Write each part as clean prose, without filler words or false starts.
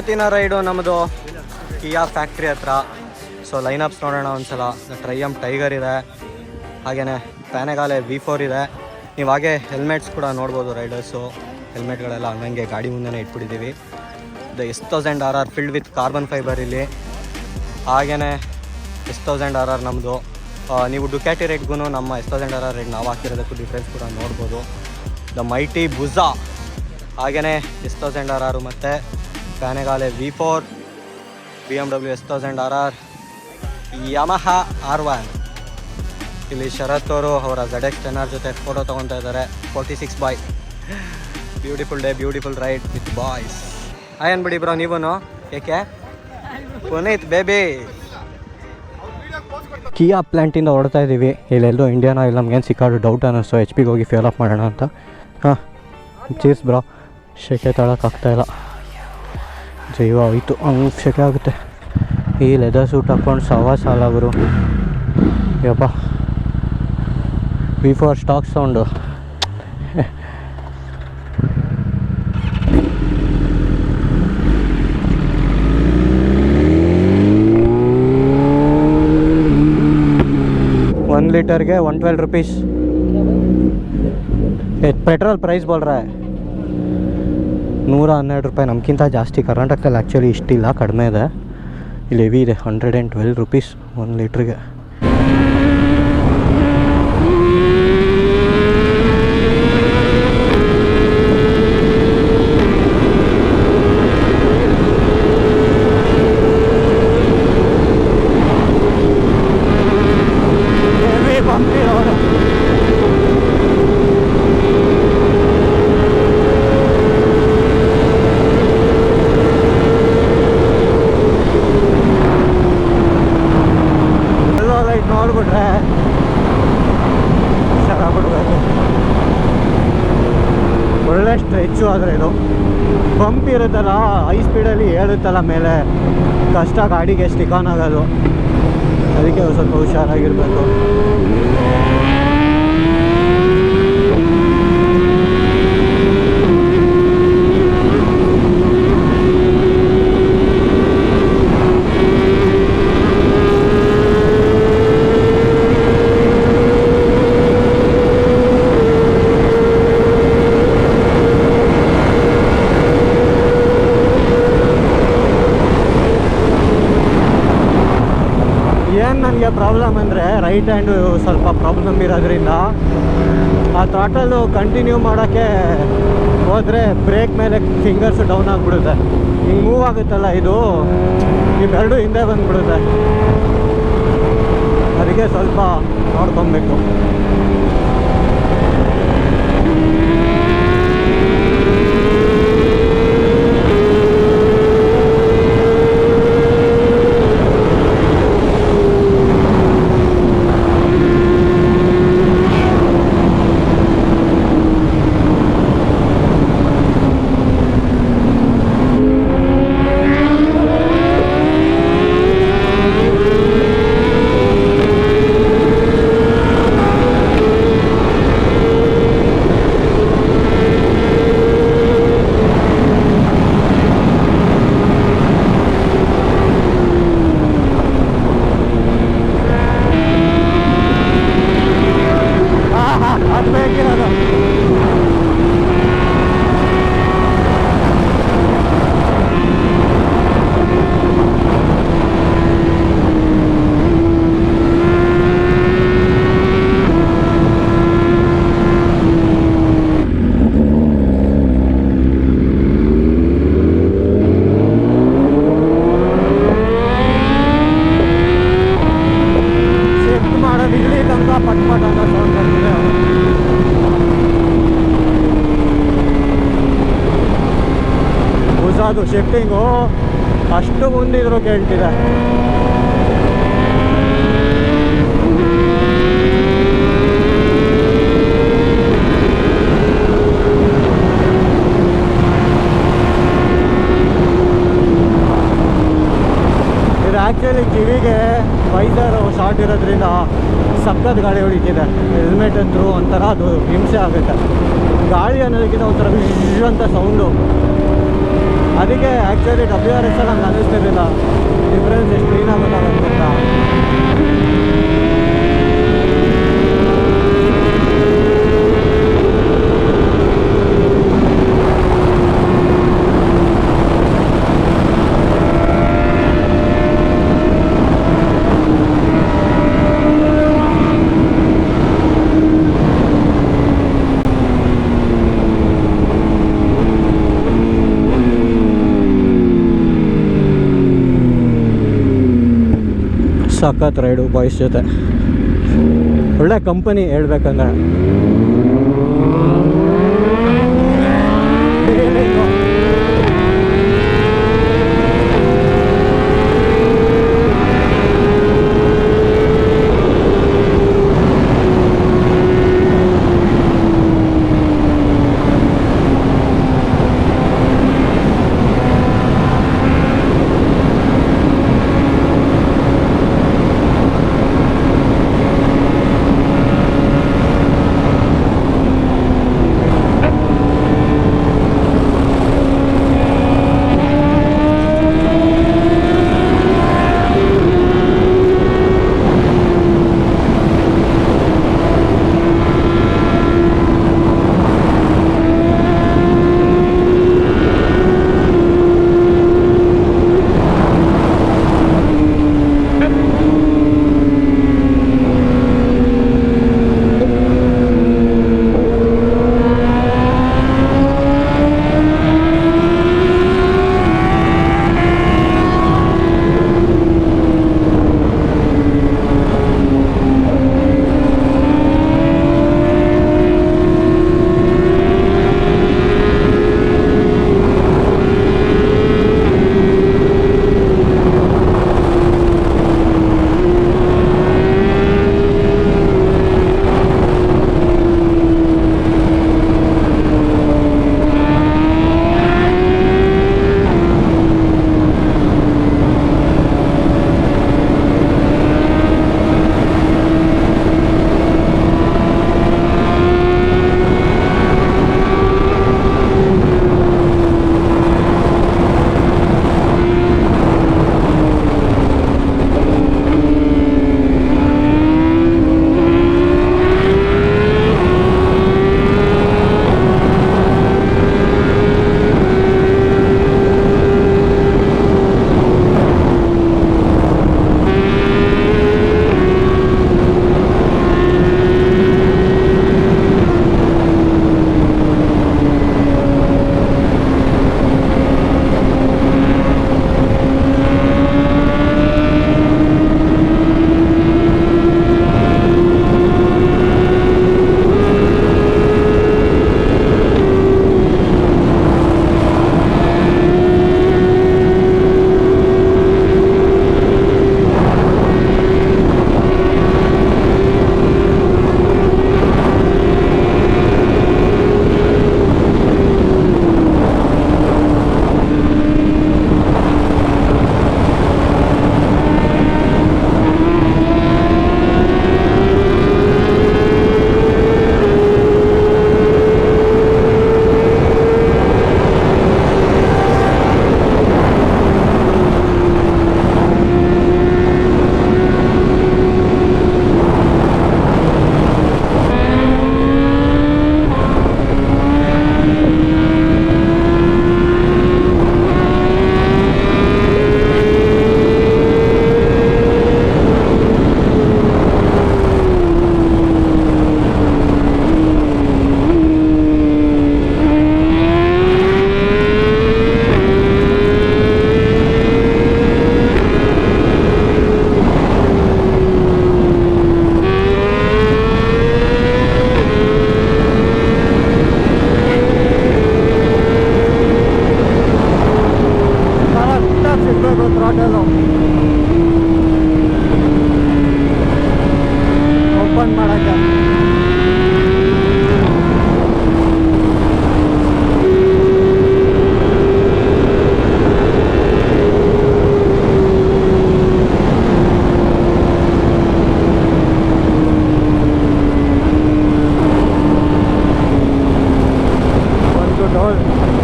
ಇವತ್ತಿನ ರೈಡು ನಮ್ಮದು ಕಿಯಾ ಫ್ಯಾಕ್ಟ್ರಿ ಹತ್ರ. ಸೊ ಲೈನಪ್ಸ್ ನೋಡೋಣ ಒಂದ್ಸಲ. ಟ್ರಯಂಫ್ ಟೈಗರ್ ಇದೆ, ಹಾಗೆಯೇ ಪ್ಯಾನೆಗಾಲೆ V4 ಇದೆ. ನೀವು ಹಾಗೆ ಹೆಲ್ಮೆಟ್ಸ್ ಕೂಡ ನೋಡ್ಬೋದು. ರೈಡರ್ಸು ಹೆಲ್ಮೆಟ್ಗಳೆಲ್ಲ ಹಂಗಂಗೆ ಗಾಡಿ ಮುಂದೆನೇ ಇಟ್ಬಿಟ್ಟಿದ್ದೀವಿ. ಇದು S1000RR filled with carbon fibre ಇಲ್ಲಿ. ಹಾಗೆಯೇ S1000RR ನಮ್ಮದು. ನೀವು ಡುಕ್ಯಾಟಿ ರೇಟ್ಗೂ ನಮ್ಮ S1000RR ರೇಟ್ ನಾವು ಹಾಕಿರೋದಕ್ಕೂ ಡಿಫ್ರೆನ್ಸ್ ಕೂಡ ನೋಡ್ಬೋದು. ದ ಮೈಟಿ ಬುಝಾ, ಹಾಗೆಯೇ S1000RR ಮತ್ತು ಪ್ಯಾನೆಗಾಲೆ V4, BMW S1000RR, Yamaha R1. ಇಲ್ಲಿ ಶರತ್ ಅವರು ಅವರ ZX10R ಜೊತೆ ಫೋಟೋ ತೊಗೊತಾ ಇದ್ದಾರೆ. 46 beautiful day, beautiful ride with boys. Hi ಅನ್ಬಿಡಿ ಬ್ರೋ ನೀವೂ. ಏಕೆ ಪುನೀತ್ ಬೇಬಿ. ಕಿಯಾ ಪ್ಲ್ಯಾಂಟಿಂದ ಹೊಡ್ತಾ ಇದ್ದೀವಿ. ಇಲ್ಲೆಲ್ಲೋ ಇಂಡಿಯನ್ ಆಯಿಲ್ ನಮಗೇನು ಸಿಕ್ಕಾಡು ಡೌಟ್ ಅನ್ನಿಸ್ತು. HP ಹೋಗಿ ಫೇಲ್ ಆಫ್ ಮಾಡೋಣ ಅಂತ. ಹಾಂ, ಚೀರ್ಸ್ ಬ್ರೋ. ಶೆಕೆ ತಗೊಳಕ್ಕಾಗ್ತಾಯಿಲ್ಲ, ಜೈವ ಹೋಯ್ತು. ಹಂಗೆ ಶೆಕೆ ಆಗುತ್ತೆ. ಈ ಲೆದರ್ ಸೂಟ್ ಹಾಕ್ಕೊಂಡು ಸಾಲ ಗುರು. ಯಪ್ಪ, V4 ಸ್ಟಾಕ್ ಸೌಂಡು. लीटरಗೆ 112 रुपीस. पेट्रोल प्राइस बोल रहा है 112 ರೂಪಾಯಿ. ನಮಗಿಂತ ಜಾಸ್ತಿ ಕರ್ನಾಟಕದಲ್ಲಿ ಆ್ಯಕ್ಚುಲಿ ಇಷ್ಟಿಲ್ಲ, ಕಡಿಮೆ ಇದೆ. ಇಲ್ಲಿ ಹೆವಿ ಇದೆ, 112 रुपीस 1 ಲೀಟ್ರಿಗೆ. ನೋಡ್ಬಿಟ್ರೆ ಚೆನ್ನಾಗ್ಬಿಡ್ಬೇಕು. ಒಳ್ಳೆ ಸ್ಟ್ರೆಚ್ಚು. ಆದರೆ ಇದು ಪಂಪ್ ಇರುತ್ತಲ್ಲ, ಹೈ ಸ್ಪೀಡಲ್ಲಿ ಏಳುತ್ತಲ್ಲ ಮೇಲೆ, ಕಷ್ಟ ಗಾಡಿಗೆ ಸ್ಟಿಕ್ ಆನ್ ಆಗೋದು. ಅದಕ್ಕೆ ಸ್ವಲ್ಪ ಹುಷಾರಾಗಿರಬೇಕು. ನನಗೆ ಪ್ರಾಬ್ಲಮ್ ಅಂದರೆ ರೈಟ್ ಹ್ಯಾಂಡು ಸ್ವಲ್ಪ ಪ್ರಾಬ್ಲಮ್ ಇರೋದ್ರಿಂದ ಆ ಥ್ರಾಟಲ್ಲು ಕಂಟಿನ್ಯೂ ಮಾಡೋಕ್ಕೆ ಹೋದರೆ ಬ್ರೇಕ್ ಮೇಲೆ ಫಿಂಗರ್ಸು ಡೌನ್ ಆಗಿಬಿಡುತ್ತೆ. ಹಿಂಗೆ ಮೂವ್ ಆಗುತ್ತಲ್ಲ ಇದು, ಇವೆರಡು ಹಿಂದೆ ಬಂದುಬಿಡುತ್ತೆ. ಅದಕ್ಕೆ ಸ್ವಲ್ಪ ನೋಡ್ಕೊಬೇಕು. ಅದು ಶಿಫ್ಟಿಂಗು ಅಷ್ಟು ಮುಂದಿದ್ರು ಕೇಳ್ತಿದೆ. ಇದು ಆ್ಯಕ್ಚುಲಿ ಕಿವಿಗೆ ವೈಸರ್ ಶಾರ್ಟ್ ಇರೋದ್ರಿಂದ ಸಖತ್ ಗಾಳಿ ಹೊಡಿತಿದೆ. ಹೆಲ್ಮೆಟ್ ಅಂತೂ ಒಂಥರ ಅದು ಹಿಂಸೆ ಆಗುತ್ತೆ. ಗಾಳಿ ಅನ್ನೋದಕ್ಕಿಂತ ಒಂಥರ ವಿಶ್ ಅಂತ ಸೌಂಡು. ಅದಕ್ಕೆ ಆ್ಯಕ್ಚುಲಿ WRX ನಮ್ಗೆ ಅನ್ನಿಸ್ತಿರಲಿಲ್ಲ ಡಿಫ್ರೆನ್ಸ್ ಎಷ್ಟು ಕ್ಲೀನಾಗಿ ಗೊತ್ತಾಗುತ್ತೆ ಅಂತ. ಸಖತ್ ರೈಡು ಬಾಯ್ಸ್ ಜೊತೆ, ಒಳ್ಳೆ ಕಂಪನಿ ಹೇಳ್ಬೇಕಂದ್ರೆ.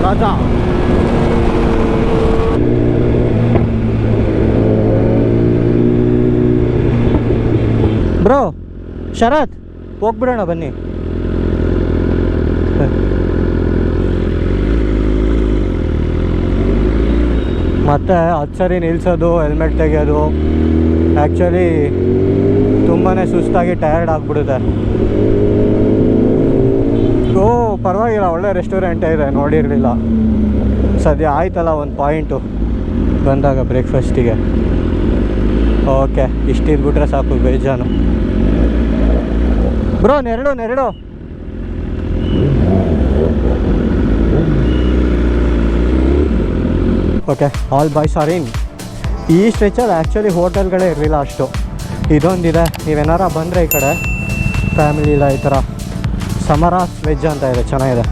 Raja. ಬ್ರೋ ಶರತ್ ಹೋಗ್ಬಿಡೋಣ ಬನ್ನಿ. ಮತ್ತೆ 10 ಸರಿ ನಿಲ್ಲಿಸೋದು, ಹೆಲ್ಮೆಟ್ ತೆಗೆಯೋದು, ಆ್ಯಕ್ಚುಲಿ ತುಂಬಾ ಸುಸ್ತಾಗಿ ಟಯರ್ಡ್ ಆಗಿಬಿಡುತ್ತೆ. ಓ ಪರವಾಗಿಲ್ಲ, ಒಳ್ಳೆ ರೆಸ್ಟೋರೆಂಟೇ ಇದೆ, ನೋಡಿರಲಿಲ್ಲ. ಸದ್ಯ ಆಯ್ತಲ್ಲ ಒಂದು ಪಾಯಿಂಟು ಬಂದಾಗ ಬ್ರೇಕ್ಫಾಸ್ಟಿಗೆ. ಓಕೆ, ಇಷ್ಟಿದ್ಬಿಟ್ರೆ ಸಾಕು ಬೇಜಾನು. ಬ್ರೋ ನೆರಳು ಓಕೆ, ಆಲ್ ಬಾಯ್ಸ್ ಆರ್ ಇನ್. ಈ ಸ್ಟ್ರೆಚಲ್ಲಿ ಆ್ಯಕ್ಚುಲಿ ಹೋಟೆಲ್ಗಳೇ ಇರಲಿಲ್ಲ ಅಷ್ಟು. ಇದೊಂದಿದೆ, ನೀವೇನಾರ ಬಂದರೆ ಈ ಕಡೆ ಫ್ಯಾಮಿಲಿ ಇಲ್ಲ, ಈ ಥರ ಸಮರಾಸ್ ವೆಜ್ ಅಂತ ಇದೆ, ಚೆನ್ನಾಗಿದೆ.